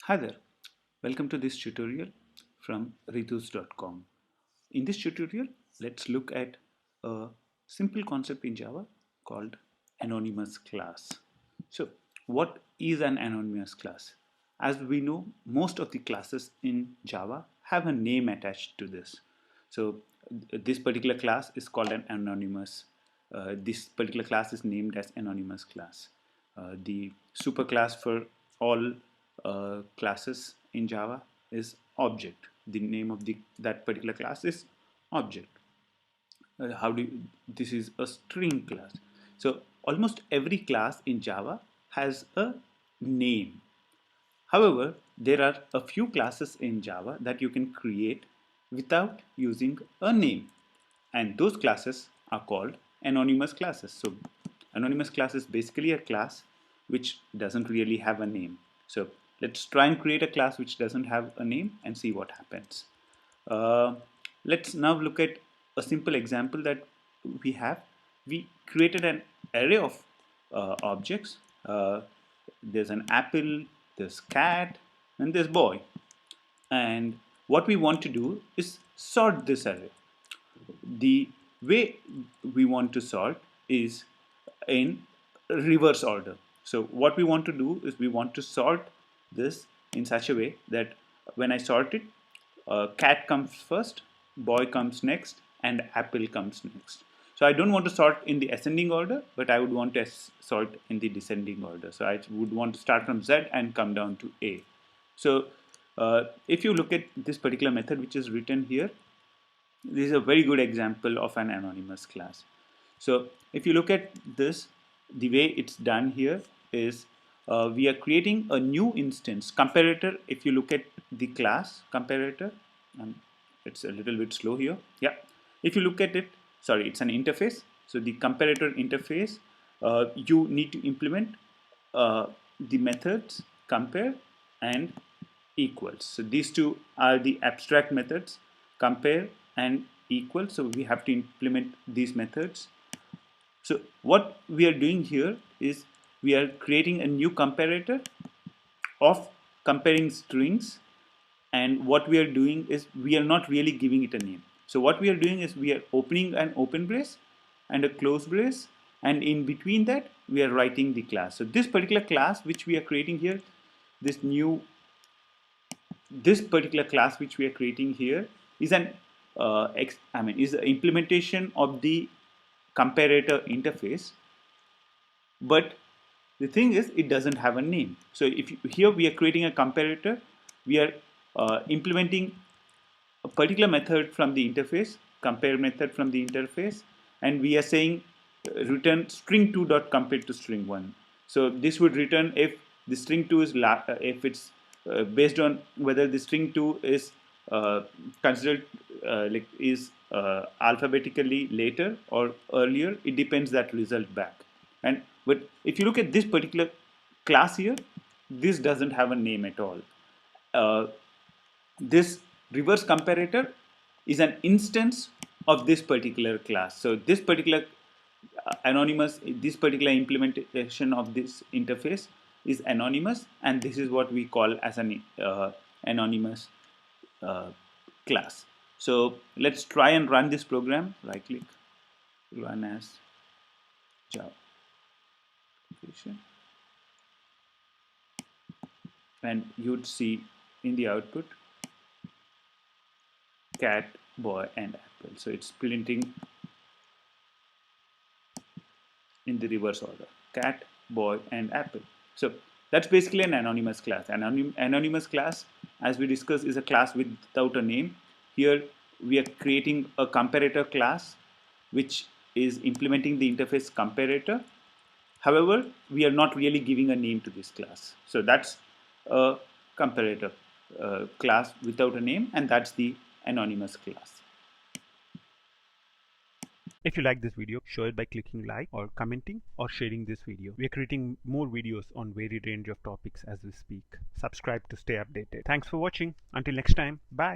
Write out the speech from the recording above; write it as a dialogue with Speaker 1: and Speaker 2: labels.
Speaker 1: Hi there, welcome to this tutorial from ritus.com. In this tutorial, let's look at a simple concept in Java called anonymous class. So, what is an anonymous class? As we know, most of the classes in Java have a name attached to this. So, this particular class is called an anonymous. This particular class is named as anonymous class. The superclass for all classes in Java is object. The name of that particular class is object. This is a string class. So almost every class in Java has a name. However, there are a few classes in Java that you can create without using a name, and those classes are called anonymous classes. So anonymous class is basically a class which doesn't really have a name. So let's try and create a class which doesn't have a name and see what happens. Let's now look at a simple example that we have. We created an array of objects. There's an apple, there's cat, and there's boy. And what we want to do is sort this array. The way we want to sort is in reverse order. So what we want to do is we want to sort this in such a way that when I sort it, cat comes first, boy comes next, and apple comes next. So I don't want to sort in the ascending order, but I would want to sort in the descending order. So I would want to start from Z and come down to A. So if you look at this particular method which is written here, this is a very good example of an anonymous class. So if you look at this, the way it's done here is we are creating a new instance. Comparator, if you look at the class comparator, it's a little bit slow here. Yeah, if you look at it, sorry, it's an interface. So the comparator interface, you need to implement the methods compare and equals. So these two are the abstract methods, compare and equal. So we have to implement these methods. So what we are doing here is we are creating a new comparator of comparing strings, and what we are doing is we are not really giving it a name. So what we are doing is we are opening an open brace and a close brace, and in between that we are writing the class. So this particular class which we are creating here, this particular class which we are creating here is an is the implementation of the comparator interface, but the thing is it doesn't have a name. So here we are creating a comparator, we are implementing a particular method from the interface, compare method from the interface, and we are saying return string2 dot compare to string1. So this would return if the string2 is if it's based on whether the string2 is considered alphabetically later or earlier. It depends that result back. But if you look at this particular class here, this doesn't have a name at all. This reverse comparator is an instance of this particular class. So this particular this particular implementation of this interface is anonymous, and this is what we call as an anonymous class. So let's try and run this program. Right click, run as Java application, and you'd see in the output cat, boy, and apple. So it's printing in the reverse order: cat, boy, and apple. So that's basically an anonymous class. Anonymous class, as we discussed, is a class without a name. Here we are creating a comparator class which is implementing the interface comparator. However, we are not really giving a name to this class. So that's a comparator class without a name, and that's the anonymous class.
Speaker 2: If you like this video, show it by clicking like or commenting or sharing this video. We are creating more videos on varied range of topics as we speak. Subscribe to stay updated. Thanks for watching. Until next time, bye.